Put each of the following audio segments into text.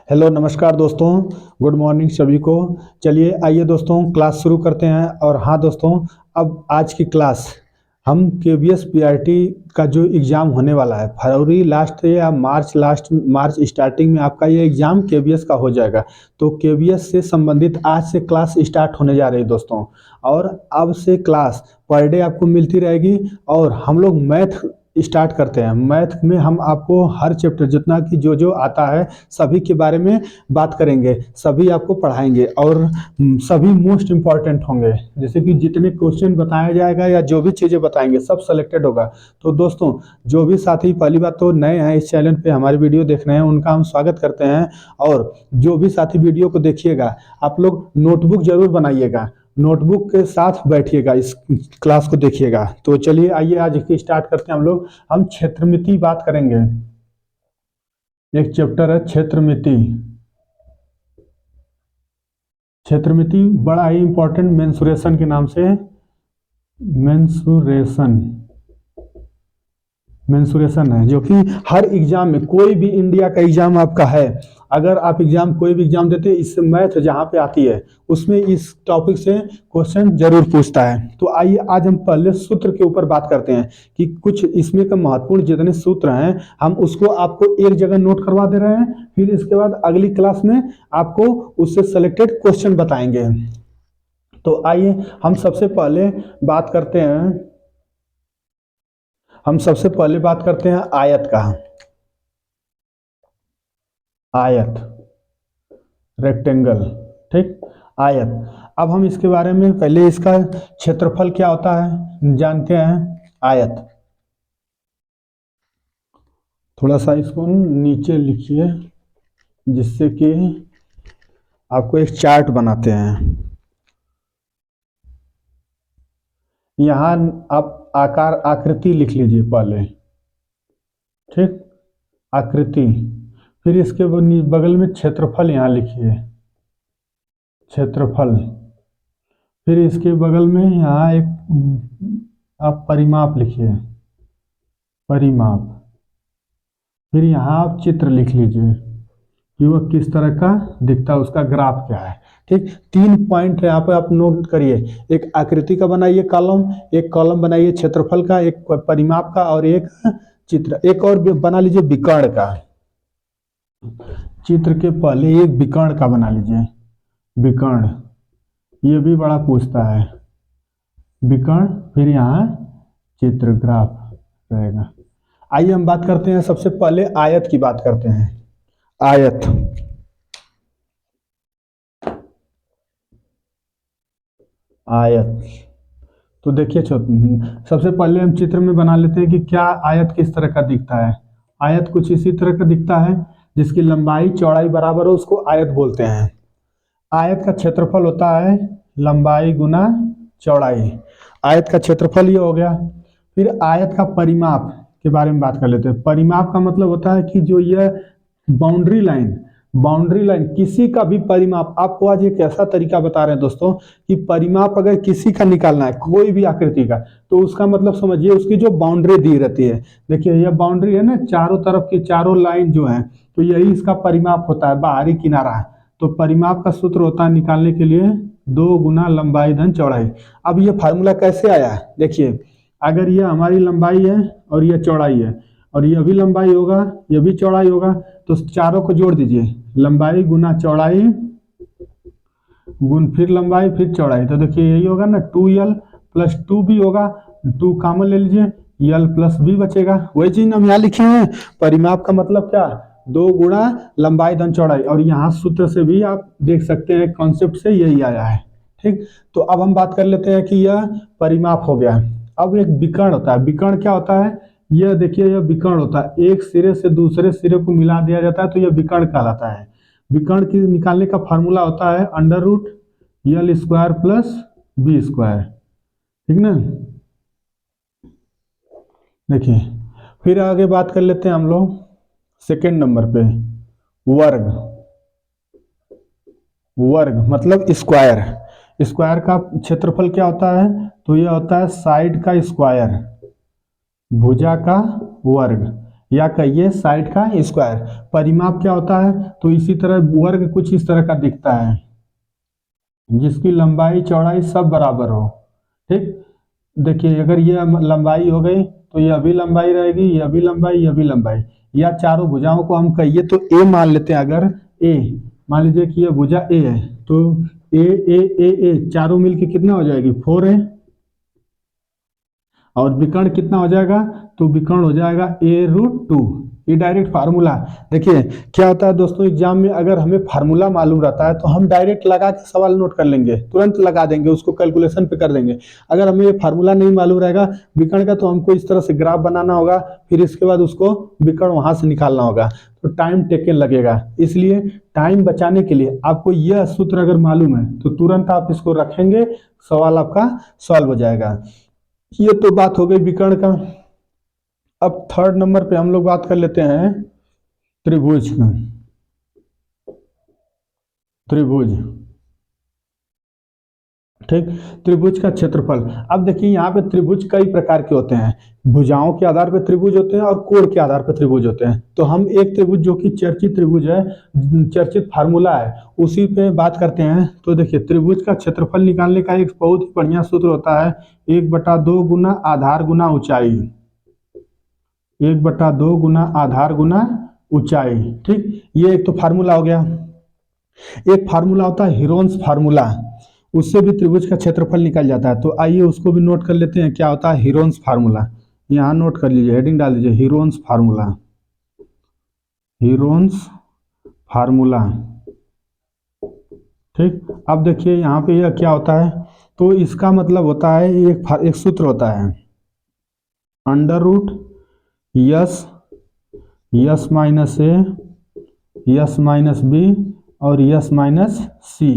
Hello नमस्कार दोस्तों। Good morning सभी को। चलिए आइए दोस्तों क्लास शुरू करते हैं। और हाँ दोस्तों, अब आज की क्लास हम केवीएस पीआरटी का जो एग्ज़ाम होने वाला है फरवरी लास्ट या मार्च स्टार्टिंग में आपका ये एग्ज़ाम केवीएस का हो जाएगा। तो केवीएस से संबंधित आज से क्लास स्टार्ट होने जा रही है दोस्तों। और अब से क्लास पर डे आपको मिलती रहेगी। और हम लोग मैथ स्टार्ट करते हैं। मैथ में हम आपको हर चैप्टर जितना कि जो जो आता है सभी के बारे में बात करेंगे, सभी आपको पढ़ाएंगे और सभी मोस्ट इम्पॉर्टेंट होंगे। जैसे कि जितने क्वेश्चन बताया जाएगा या जो भी चीज़ें बताएंगे सब सेलेक्टेड होगा। तो दोस्तों, जो भी साथी पहली बात तो नए हैं इस चैनल पे हमारी वीडियो देख रहे हैं उनका हम स्वागत करते हैं। और जो भी साथी वीडियो को देखिएगा आप लोग नोटबुक जरूर बनाइएगा, नोटबुक के साथ बैठिएगा, इस क्लास को देखिएगा। तो चलिए आइए आज की स्टार्ट करते हैं। हम क्षेत्रमिति बात करेंगे। एक चैप्टर है क्षेत्रमिति। क्षेत्रमिति बड़ा ही इंपॉर्टेंट मेंसुरेशन के नाम से मेंसुरेशन है, जो कि हर एग्जाम में कोई भी इंडिया का एग्जाम आपका है, अगर आप कोई भी एग्जाम देते हैं इससे मैथ जहाँ पे आती है उसमें इस टॉपिक से क्वेश्चन जरूर पूछता है। तो आइए आज हम पहले सूत्र के ऊपर बात करते हैं कि कुछ इसमें का महत्वपूर्ण जितने सूत्र हैं हम उसको आपको एक जगह नोट करवा दे रहे हैं। फिर इसके बाद अगली क्लास में आपको उससे सेलेक्टेड क्वेश्चन बताएंगे। तो आइए हम सबसे पहले बात करते हैं आयत का। आयत, रेक्टेंगल, ठीक, आयत। अब हम इसके बारे में पहले इसका क्षेत्रफल क्या होता है जानते हैं। आयत, थोड़ा सा इसको नीचे लिखिए जिससे कि आपको एक चार्ट बनाते हैं। यहाँ आप आकार आकृति लिख लीजिए पहले, ठीक, आकृति। फिर इसके बगल में क्षेत्रफल यहाँ लिखिए, क्षेत्रफल। फिर इसके बगल में यहाँ एक आप परिमाप लिखिए, परिमाप। फिर यहाँ आप चित्र लिख लीजिए कि वह किस तरह का दिखता है, उसका ग्राफ क्या है, ठीक। 3 पॉइंट यहाँ पे आप नोट करिए। एक आकृति का बनाइए कॉलम, एक कॉलम बनाइए क्षेत्रफल का, एक परिमाप का और एक चित्र। एक और बना लीजिए विकर्ण का। चित्र के पहले एक विकर्ण का बना लीजिए, विकर्ण। ये भी बड़ा पूछता है, विकर्ण। फिर यहाँ चित्र, ग्राफ रहेगा। आइए हम बात करते हैं, सबसे पहले आयत की बात करते हैं। आयत, आयत। तो देखिए सबसे पहले हम चित्र में बना लेते हैं कि क्या आयत किस तरह का दिखता है। आयत कुछ इसी तरह का दिखता है, जिसकी लंबाई चौड़ाई बराबर हो उसको आयत बोलते हैं। आयत का क्षेत्रफल होता है लंबाई गुना चौड़ाई। आयत का क्षेत्रफल ये हो गया। फिर आयत का परिमाप के बारे में बात कर लेते हैं। परिमाप का मतलब होता है कि जो यह बाउंड्री लाइन किसी का भी परिमाप, आपको आज एक ऐसा तरीका बता रहे हैं दोस्तों कि परिमाप अगर किसी का निकालना है कोई भी आकृति का, तो उसका मतलब समझिए उसकी जो बाउंड्री दी रहती है। देखिए यह बाउंड्री है ना, चारों तरफ की चारों लाइन जो है, तो यही इसका परिमाप होता है, बाहरी किनारा है। तो परिमाप का सूत्र होता है निकालने के लिए 2 गुना लंबाई धन चौड़ाई। अब ये फार्मूला कैसे आया है देखिए, अगर यह हमारी लंबाई है और यह चौड़ाई है और यह भी लंबाई होगा यह भी चौड़ाई होगा, तो चारों को जोड़ दीजिए, लंबाई गुना चौड़ाई गुण फिर लंबाई फिर चौड़ाई। तो देखिए यही होगा ना, 2l प्लस 2 भी होगा, 2 कॉमन ले लीजिए, l प्लस b बचेगा। वही चीज हम यहाँ लिखे हैं। परिमाप का मतलब क्या, 2 गुणा लंबाई धन चौड़ाई। और यहाँ सूत्र से भी आप देख सकते हैं, कॉन्सेप्ट से यही आया है, ठीक। तो अब हम बात कर लेते हैं कि यह परिमाप हो गया। अब एक विकर्ण होता है। विकर्ण क्या होता है, यह देखिए यह विकर्ण होता है, एक सिरे से दूसरे सिरे को मिला दिया जाता है, तो यह विकर्ण कहलाता है। विकर्ण की निकालने का फॉर्मूला होता है √l² प्लस b², ठीक ना। देखिए फिर आगे बात कर लेते हैं हम लोग सेकेंड नंबर पे, वर्ग। वर्ग मतलब स्क्वायर। स्क्वायर का क्षेत्रफल क्या होता है, तो यह होता है साइड का स्क्वायर, भुजा का वर्ग। या कहिए साइड का स्क्वायर। परिमाप क्या होता है, तो इसी तरह वर्ग कुछ इस तरह का दिखता है जिसकी लंबाई चौड़ाई सब बराबर हो। ठीक, देखिए अगर ये लंबाई हो गई तो यह भी लंबाई रहेगी, यह भी लंबाई, यह भी लंबाई, या चारों भुजाओं को हम कहिए तो ए मान लेते हैं। अगर ए मान लीजिए कि यह भुजा ए है तो ए ए ए ए चारों मिलके कितना हो जाएगी 4 है, और विकर्ण कितना हो जाएगा, तो विकर्ण हो जाएगा a√2। ये डायरेक्ट फार्मूला। देखिए क्या होता है दोस्तों, एग्जाम में अगर हमें फार्मूला मालूम रहता है तो हम डायरेक्ट लगा के सवाल नोट कर लेंगे, तुरंत लगा देंगे, उसको कैलकुलेशन पे कर देंगे। अगर हमें ये फार्मूला नहीं मालूम रहेगा विकर्ण का, तो हमको इस तरह से ग्राफ बनाना होगा, फिर इसके बाद उसको विकर्ण वहां से निकालना होगा, तो टाइम टेकन लगेगा। इसलिए टाइम बचाने के लिए आपको यह सूत्र अगर मालूम है तो तुरंत आप इसको रखेंगे, सवाल आपका सॉल्व हो जाएगा। ये तो बात हो गई विकर्ण का। अब थर्ड नंबर पे हम लोग बात कर लेते हैं त्रिभुज का। त्रिभुज, ठीक, त्रिभुज का क्षेत्रफल। अब देखिए यहाँ पे त्रिभुज कई प्रकार के होते हैं, भुजाओं के आधार पर त्रिभुज होते हैं और कोण के आधार पर त्रिभुज होते हैं। तो हम एक त्रिभुज जो कि चर्चित त्रिभुज है, चर्चित फार्मूला है, उसी पे बात करते हैं। तो देखिए त्रिभुज का क्षेत्रफल निकालने का एक बहुत ही बढ़िया सूत्र होता है, 1/2 गुना आधार गुना ऊंचाई। 1/2 गुना आधार गुना ऊंचाई। ठीक, ये एक तो फार्मूला हो गया। एक फार्मूला होता है हिरोन्स फार्मूला, उससे भी त्रिभुज का क्षेत्रफल निकल जाता है। तो आइए उसको भी नोट कर लेते हैं, क्या होता है हिरोन्स फार्मूला। यहाँ नोट कर लीजिए, हेडिंग डाल दीजिए हिरोन्स फार्मूला। हिरोन्स फार्मूला, ठीक। अब देखिए यहाँ पे यह क्या होता है, तो इसका मतलब होता है एक सूत्र होता है, under root S, S minus A, S minus B और यस माइनस सी।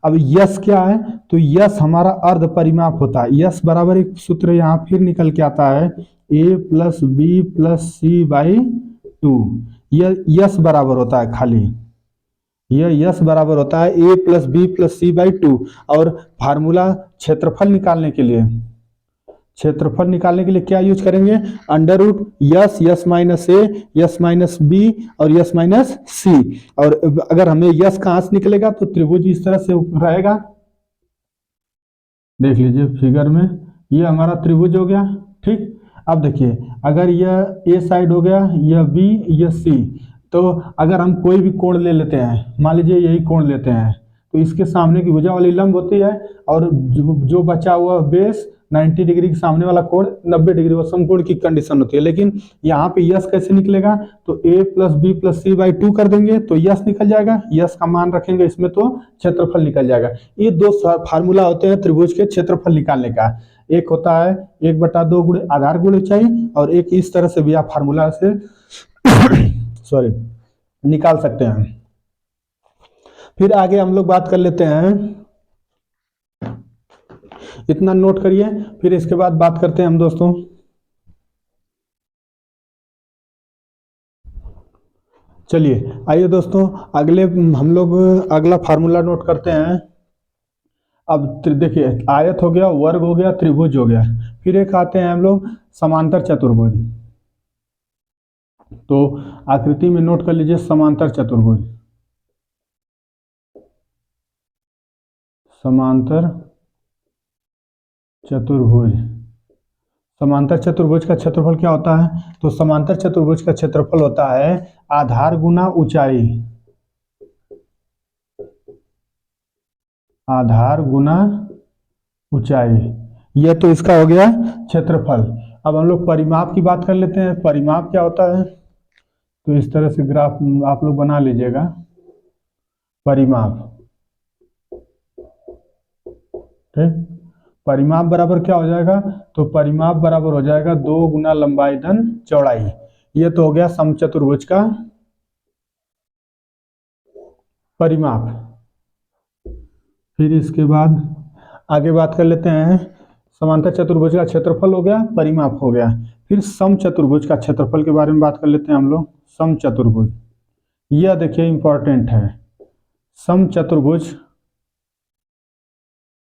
अब यस क्या है, तो यस हमारा अर्ध परिमाप होता है। यस बराबर एक सूत्र यहाँ फिर निकल के आता है, A plus B plus C by 2। यह यस बराबर होता है, खाली यह यस बराबर होता है A plus B plus C by 2। और फार्मूला क्षेत्रफल निकालने के लिए, क्षेत्रफल निकालने के लिए क्या यूज करेंगे, under root S, S minus A, S minus B और यस माइनस सी। और अगर हमें यस कहां से निकलेगा तो त्रिभुज इस तरह से रहेगा, देख लीजिए फिगर में, ये हमारा त्रिभुज हो गया। ठीक, अब देखिए अगर यह ए साइड हो गया, यह बी, यह सी, तो अगर हम कोई भी कोण ले लेते हैं, मान लीजिए यही कोण लेते हैं, तो इसके सामने की भुजा वाली लंब होती है, और जो बचा हुआ बेस 90 डिग्री के सामने वाला कोण 90 डिग्री, वो समकोण की कंडीशन होती है। लेकिन यहाँ पे यस कैसे निकलेगा, तो A plus B plus C by 2 कर देंगे तो यस निकल जाएगा, यस का मान रखेंगे इसमें तो क्षेत्रफल निकल जाएगा। ये दो फार्मूला होते हैं त्रिभुज के क्षेत्रफल निकालने का। एक होता है 1/2 गुणे आधार गुणे ऊंचाई, और एक इस तरह से भी आप फार्मूला से सॉरी निकाल सकते हैं। फिर आगे हम लोग बात कर लेते हैं, इतना नोट करिए, फिर इसके बाद बात करते हैं हम दोस्तों। चलिए आइए दोस्तों, अगले हम लोग अगला फार्मूला नोट करते हैं। अब देखिए आयत हो गया, वर्ग हो गया, त्रिभुज हो गया, फिर एक आते हैं हम लोग समांतर चतुर्भुज। तो आकृति में नोट कर लीजिए समांतर चतुर्भुज। समांतर चतुर्भुज, समांतर चतुर्भुज का क्षेत्रफल क्या होता है, तो समांतर चतुर्भुज का क्षेत्रफल होता है आधार गुना ऊंचाई, आधार गुना ऊंचाई। यह तो इसका हो गया क्षेत्रफल। अब हम लोग परिमाप की बात कर लेते हैं। परिमाप क्या होता है, तो इस तरह से ग्राफ आप लोग बना लीजिएगा, परिमाप। ठीक, परिमाप बराबर क्या हो जाएगा, तो परिमाप बराबर हो जाएगा 2 गुना लंबाई धन चौड़ाई। ये तो हो गया समचतुर्भुज का परिमाप। फिर इसके बाद आगे बात कर लेते हैं, समांतर चतुर्भुज का क्षेत्रफल हो गया, परिमाप हो गया। फिर समचतुर्भुज का क्षेत्रफल के बारे में बात कर लेते हैं हम लोग। समचतुर्भुज, यह देखिए इंपॉर्टेंट है। समचतुर्भुज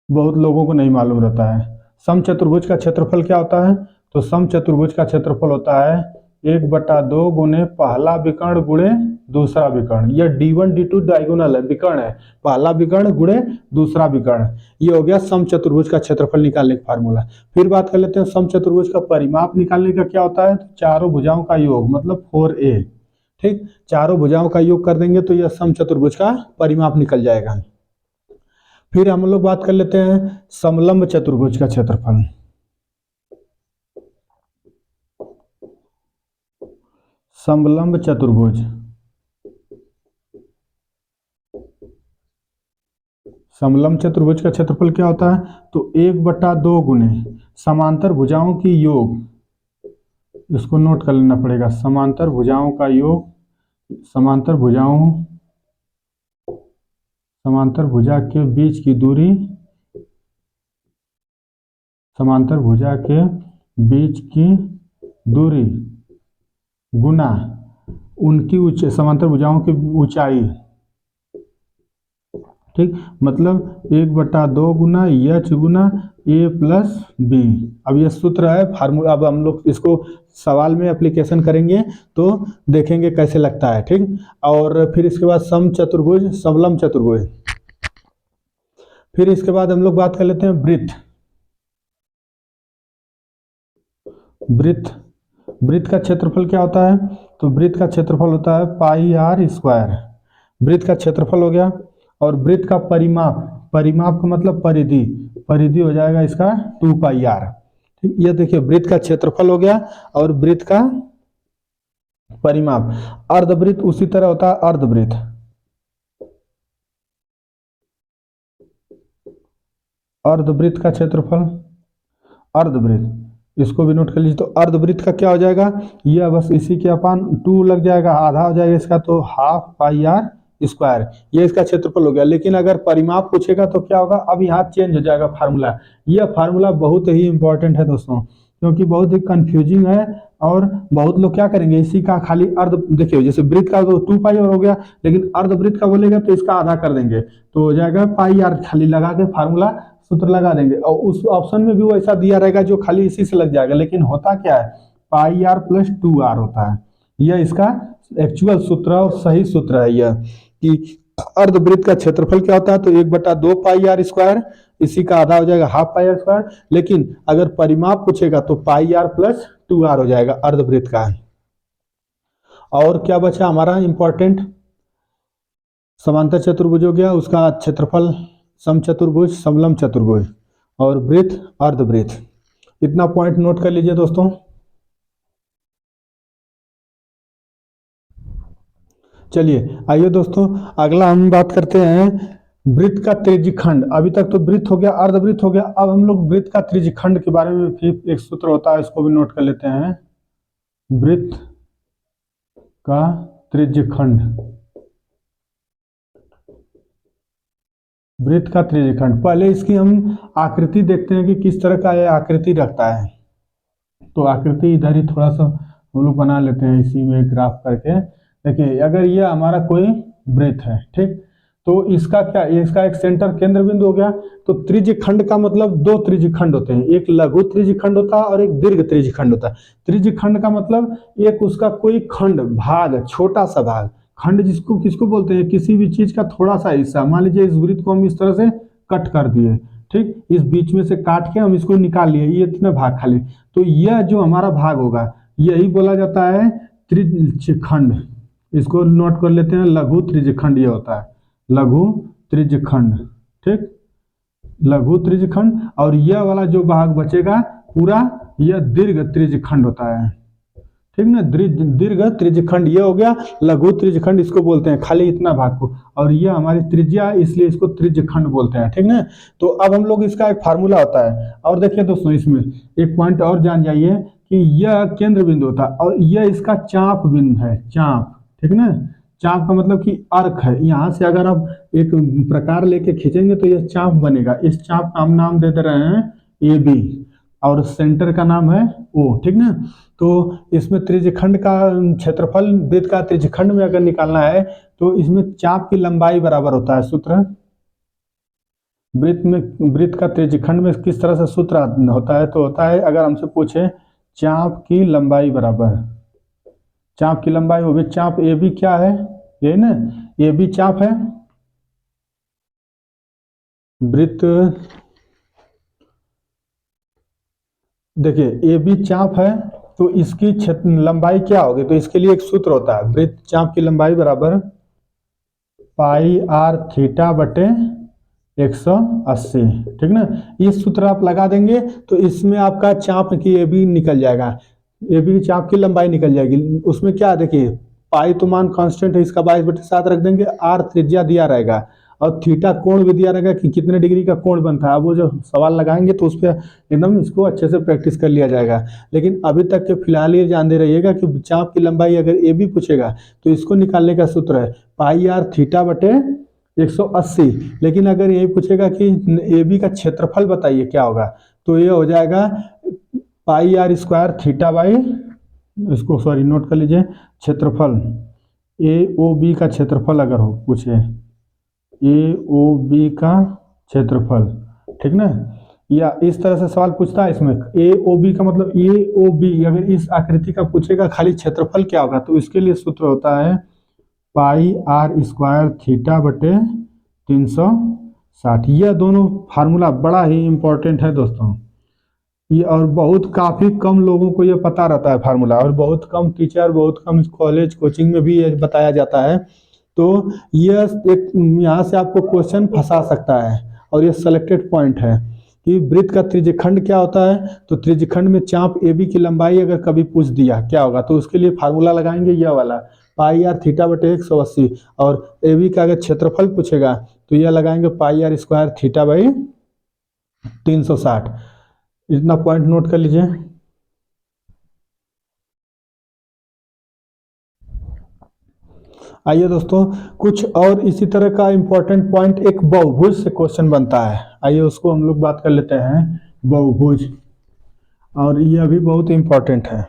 बहुत लोगों को नहीं मालूम रहता है। समचतुर्भुज का क्षेत्रफल क्या होता है, तो समचतुर्भुज का क्षेत्रफल होता है 1/2 गुने पहला विकर्ण गुणे दूसरा विकर्ण। यह D1 D2 डायगोनल है, विकर्ण है, पहला विकर्ण गुणे दूसरा विकर्ण। ये हो गया समचतुर्भुज का क्षेत्रफल निकालने का फार्मूला। फिर बात कर लेते हैं समचतुर्भुज का परिमाप निकालने का क्या होता है। चारों भुजाओं का योग मतलब 4a। ठीक, चारों भुजाओं का योग कर देंगे तो यह समचतुर्भुज का परिमाप निकल जाएगा। फिर हम लोग बात कर लेते हैं समलंब चतुर्भुज का क्षेत्रफल। समलंब चतुर्भुज, समलंब चतुर्भुज का क्षेत्रफल क्या होता है। तो 1/2 गुने समांतर भुजाओं की योग, इसको नोट कर लेना पड़ेगा, समांतर भुजाओं का योग, समांतर भुजा के बीच की दूरी, समांतर भुजा के बीच की दूरी गुना उनकी समांतर भुजाओं की ऊंचाई। ठीक, मतलब 1/2 गुना एच गुना a प्लस बी। अब ये सूत्र है फार्मूला, अब हम लोग इसको सवाल में एप्लीकेशन करेंगे तो देखेंगे कैसे लगता है। ठीक, और फिर इसके बाद समचतुर्भुज, समलंब चतुर्भुज। फिर इसके बाद हम लोग बात कर लेते हैं वृत्त। वृत्त का क्षेत्रफल क्या होता है। तो वृत्त का क्षेत्रफल होता है πr²। वृत्त का क्षेत्रफल हो गया। और वृत्त का परिमाप, परिमाप का मतलब परिधि, परिधि हो जाएगा इसका 2πr। ठीक, ये देखिए वृत्त का क्षेत्रफल हो गया और वृत्त का परिमाप। अर्धवृत्त उसी तरह होता है, अर्धवृत्त, अर्धवृत्त का क्षेत्रफल, अर्धवृत्त, इसको भी नोट कर लीजिए। तो अर्धवृत्त का क्या हो जाएगा, यह बस इसी के अपान 2 लग जाएगा, आधा हो जाएगा इसका, तो 12πr²। ये इसका क्षेत्रफल हो गया। लेकिन अगर परिमाप पूछेगा तो क्या होगा, अब यहाँ चेंज हो जाएगा फार्मूला। यह फार्मूला बहुत ही इंपॉर्टेंट है दोस्तों, क्योंकि बहुत ही कंफ्यूजिंग है और बहुत लोग क्या करेंगे, इसी का खाली अर्ध, देखिए जैसे वृत्त का तो 2π हो गया, लेकिन अर्धवृत्त का बोलेगा तो इसका आधा कर देंगे तो हो जाएगा πr, खाली लगा के फार्मूला सूत्र लगा देंगे। और उस ऑप्शन में भी वो ऐसा दिया रहेगा जो खाली इसी से लग जाएगा। लेकिन होता क्या है, πr + 2r होता है। यह इसका एक्चुअल सूत्र और सही सूत्र है यह, कि अर्धवृत्त का क्षेत्रफल क्या होता है। तो 1/2 πr², इसी का आधा हो जाएगा 12πr²। लेकिन अगर परिमाप पूछेगा तो πr + 2r हो जाएगा अर्धवृत्त का। और क्या बचा हमारा इंपॉर्टेंट, समांतर चतुर्भुज हो गया, उसका क्षेत्रफल समचतुर्भुज, समलंब चतुर्भुज, और वृत्त, अर्धवृत्त। इतना पॉइंट नोट कर लीजिए दोस्तों। चलिए आइए दोस्तों, अगला हम बात करते हैं वृत्त का त्रिज्यखंड। अभी तक तो वृत्त हो गया, अर्धवृत्त हो गया, अब हम लोग वृत्त का त्रिज्यखंड के बारे में फिर एक सूत्र होता है, इसको भी नोट कर लेते हैं। वृत्त का त्रिज्यखंड, वृत्त का त्रिज्यखंड। पहले इसकी हम आकृति देखते हैं कि किस तरह का यह आकृति रखता है। तो आकृति इधर ही थोड़ा सा हम लोग बना लेते हैं, इसी में ग्राफ करके। देखिए अगर यह हमारा कोई वृत्त है, ठीक, तो इसका क्या, इसका एक सेंटर केंद्र बिंदु हो गया। तो त्रिज्यखंड का मतलब 2 त्रिज्यखंड होते हैं, एक लघु त्रिज्यखंड होता है और एक दीर्घ त्रिज्यखंड होता है। त्रिज्यखंड का मतलब एक उसका कोई खंड, भाग, छोटा सा भाग, खंड जिसको किसको बोलते हैं, किसी भी चीज का थोड़ा सा हिस्सा। मान लीजिए इस वृत्त को हम इस तरह से कट कर दिए, ठीक, इस बीच में से काट के हम इसको निकाल लिए, ये इतना भाग खाली, तो यह जो हमारा भाग होगा यही बोला जाता है त्रिज्यखंड। इसको नोट कर लेते हैं, लघु त्रिज्यखंड ये होता है, लघु त्रिज्यखंड। ठीक, लघु त्रिज्यखंड। और यह वाला जो भाग बचेगा पूरा, यह दीर्घ त्रिज्यखंड होता है। ठीक ना, दीर्घ त्रिज्यखंड ये हो गया, लघु त्रिज्यखंड इसको बोलते हैं खाली इतना भाग को। और यह हमारी त्रिज्या है, इसलिए इसको त्रिज्यखंड बोलते हैं। ठीक ना, तो अब हम लोग इसका एक फार्मूला होता है। और देखिए दोस्तों, इसमें एक पॉइंट और जान जाइए कि यह केंद्र बिंदु होता है और यह इसका चाप बिंदु है, चाप। ठीक ना, चाप का मतलब कि अर्क है। यहाँ से अगर आप एक प्रकार लेके खींचेंगे तो यह चाप बनेगा। इस चाप का हम नाम दे रहे हैं ए बी और सेंटर का नाम है ओ। ठीक ना, तो इसमें त्रिज्यखंड का क्षेत्रफल, वृत्त का त्रिज्यखंड में अगर निकालना है तो इसमें चाप की लंबाई बराबर होता है सूत्र। वृत्त का त्रिज्यखंड में किस तरह से सूत्र होता है, तो होता है, अगर हमसे पूछे चाप की लंबाई बराबर, चाप की लंबाई, वो भी चाप ए बी क्या है, ये ना ए बी चाप है, वृत्त देखिए ए बी चाप है, तो इसकी लंबाई क्या होगी, तो इसके लिए एक सूत्र होता है, वृत्त चाप की लंबाई बराबर पाई आर थीटा बटे 180, ठीक ना। ये सूत्र आप लगा देंगे तो इसमें आपका चाप की ए बी निकल जाएगा, ए बी चाप की लंबाई निकल जाएगी। उसमें क्या देखिए, पाई तो मान कांस्टेंट है, इसका 22/7 रख देंगे, आर त्रिज्या दिया रहेगा और थीटा कोण भी दिया रहेगा कि कितने डिग्री का कोण बनता है। अब वो जो सवाल लगाएंगे तो उस पर एकदम इसको अच्छे से प्रैक्टिस कर लिया जाएगा। लेकिन अभी तक के फिलहाल ये जानते रहिएगा कि चाप की लंबाई अगर ए बी पूछेगा तो इसको निकालने का सूत्र है पाई आर थीटा बटे 180। लेकिन अगर यही पूछेगा कि ए बी का क्षेत्रफल बताइए क्या होगा, तो ये हो जाएगा पाई आर स्क्वायर थीटा बाई, इसको सॉरी नोट कर लीजिए, क्षेत्रफल ए ओ बी का क्षेत्रफल अगर हो पूछे, ए ओ बी का क्षेत्रफल, ठीक ना। या इस तरह से सवाल पूछता है इसमें, ए ओ बी का मतलब ए ओ बी अगर इस आकृति का पूछेगा खाली क्षेत्रफल क्या होगा, तो इसके लिए सूत्र होता है पाई आर स्क्वायर थीटा बटे 360। यह दोनों फार्मूला बड़ा ही इंपॉर्टेंट है दोस्तों, ये और बहुत काफ़ी कम लोगों को ये पता रहता है फार्मूला, और बहुत कम टीचर, बहुत कम कॉलेज कोचिंग में भी ये बताया जाता है। तो ये एक यहाँ से आपको क्वेश्चन फंसा सकता है, और ये सेलेक्टेड पॉइंट है कि वृत्त का त्रिज्यखंड क्या होता है, तो त्रिज्यखंड में चाप ए बी की लंबाई अगर कभी पूछ दिया क्या होगा, तो उसके लिए फार्मूला लगाएंगे यह वाला पाई आर थीटा बटे 180, और ए बी का अगर क्षेत्रफल पूछेगा तो यह लगाएंगे पाई आर स्क्वायर थीटा बाई 360। इतना पॉइंट नोट कर लीजिए। आइए दोस्तों, कुछ और इसी तरह का इंपॉर्टेंट पॉइंट, एक बहुभुज से क्वेश्चन बनता है, आइए उसको हम लोग बात कर लेते हैं, बहुभुज, और यह भी बहुत इंपॉर्टेंट है।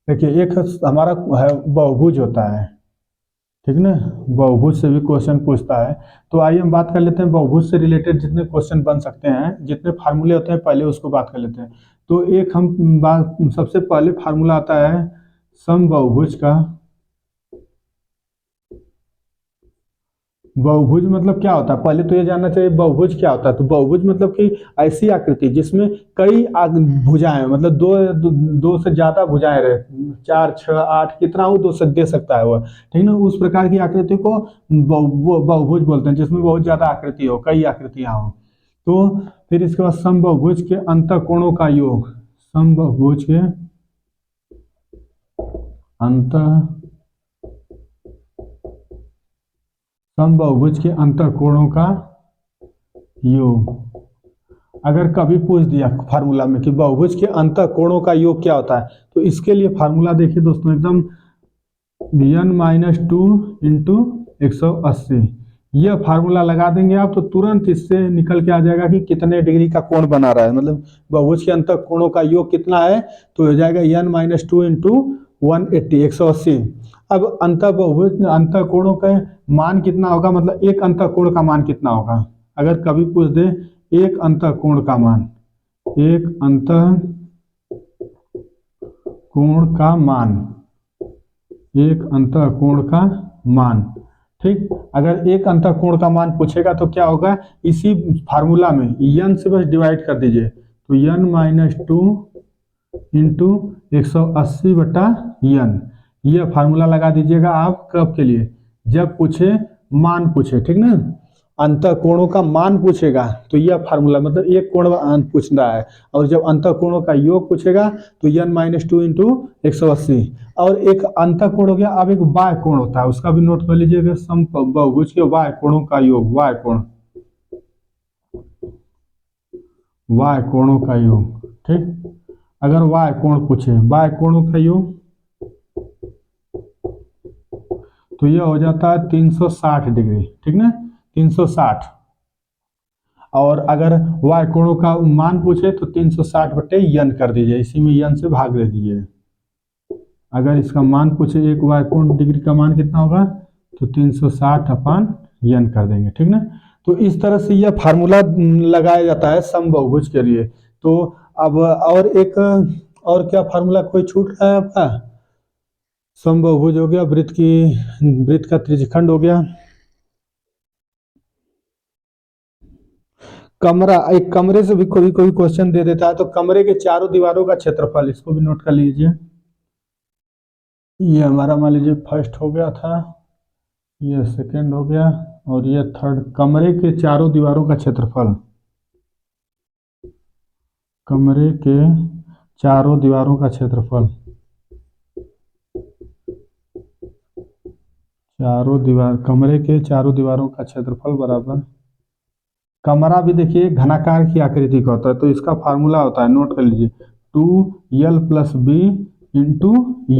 देखिए एक हमारा है बहुभुज होता है, ठीक ना, बहुभुज से भी क्वेश्चन पूछता है। तो आइए हम बात कर लेते हैं बहुभुज से रिलेटेड जितने क्वेश्चन बन सकते हैं, जितने फार्मूले होते हैं पहले उसको बात कर लेते हैं। तो एक हम बात, सबसे पहले फार्मूला आता है समबाहुभुज का। बहुभुज मतलब क्या होता है, पहले तो ये जानना चाहिए बहुभुज क्या होता है। तो बहुभुज मतलब कि ऐसी आकृति जिसमें कई भुजाएं, मतलब दो से ज्यादा भुजाएं रहे, 4 6 8 कितना हो दो से दे सकता है वह, ठीक ना, उस प्रकार की आकृति को बहुभुज बोलते हैं, जिसमें बहुत ज्यादा आकृति हो, कई आकृतियां हो। तो फिर इसके बाद समबाहुभुज के अंतःकोणों का योग, समबाहुभुज के समबाहुभुज के अंतःकोणों का योग, अगर कभी पूछ दिया फार्मूला में कि बहुभुज के अंतःकोणों का योग क्या होता है, तो इसके लिए फार्मूला देखिए दोस्तों, एकदम n-2 इंटू 180, यह फार्मूला लगा देंगे आप तो तुरंत इससे निकल के आ जाएगा कि कितने डिग्री का कोण बना रहा है, मतलब बहुभुज के अंतःकोणों का योग कितना है, तो हो जाएगा n-2 इंटू 180 180। अब बहुभुज अंतःकोणों का मान कितना होगा, मतलब एक अंतःकोण का मान कितना होगा, अगर कभी पूछ दे एक अंतःकोण का मान, एक अंतःकोण का मान, एक अंतःकोण का मान, ठीक। अगर एक अंतःकोण का मान पूछेगा तो क्या होगा, इसी फार्मूला में n से बस डिवाइड कर दीजिए, तो n-2 इंटू 180 बटा n, यह फार्मूला लगा दीजिएगा आप कब के लिए, जब पूछे मान पूछे, ठीक ना, अंतःकोणों का मान पूछेगा तो यह फार्मूला, मतलब एक कोण पूछ रहा है, और जब अंतःकोणों का योग पूछेगा तो n-2 इंटू 180। और एक अंतःकोण हो गया, अब एक बाह्य कोण होता है, उसका भी नोट कर लीजिएगा, समबाहुभुज के बाह्य कोणों का योग, बाह्य कोण, बाह्य कोणों का योग, ठीक। अगर बाह्य कोण पूछे, बाह्य कोणों का योग, तो यह हो जाता है 360 डिग्री, ठीक ना, 360। और अगर वाय कोणों का मान पूछे तो 360 बटे n कर दीजिए, इसी में n से भाग दे दीजिए। अगर इसका मान पूछे एक वाय कोण डिग्री का मान कितना होगा, तो 360 अपान n कर देंगे, ठीक ना। तो इस तरह से यह फार्मूला लगाया जाता है समबाहुभुज के लिए। तो अब और एक और क्या फार्मूला कोई छूट रहा है आपका, समबाहुभुज हो गया, वृत्त का त्रिज्यखंड हो गया। कमरा, एक कमरे से भी कोई कोई क्वेश्चन दे देता है, तो कमरे के चारों दीवारों का क्षेत्रफल, इसको भी नोट कर लीजिए। ये हमारा मान लीजिए फर्स्ट हो गया था, ये सेकंड हो गया, और ये थर्ड। कमरे के चारों दीवारों का क्षेत्रफल, कमरे के चारों दीवारों का क्षेत्रफल, कमरे के चारों दीवारों का क्षेत्रफल बराबर, कमरा भी देखिए घनाकार की आकृति का होता है, तो इसका फार्मूला होता है, नोट कर लीजिए, 2l+b इंटू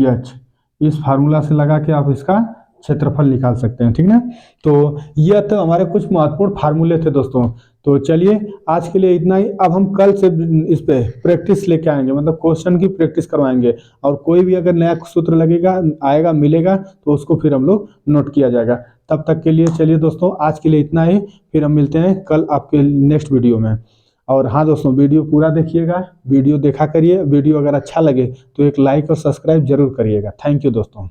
एच। इस फार्मूला से लगा के आप इसका क्षेत्रफल निकाल सकते हैं, ठीक ना। तो यह तो हमारे कुछ महत्वपूर्ण फार्मूले थे दोस्तों। तो चलिए आज के लिए इतना ही। अब हम कल से इस पे प्रैक्टिस लेके आएंगे, मतलब क्वेश्चन की प्रैक्टिस करवाएंगे, और कोई भी अगर नया सूत्र लगेगा आएगा मिलेगा तो उसको फिर हम लोग नोट किया जाएगा। तब तक के लिए चलिए दोस्तों, आज के लिए इतना ही। फिर हम मिलते हैं कल आपके नेक्स्ट वीडियो में। और हाँ दोस्तों, वीडियो पूरा देखिएगा, वीडियो देखा करिए। वीडियो अगर अच्छा लगे तो एक लाइक और सब्सक्राइब जरूर करिएगा। थैंक यू दोस्तों।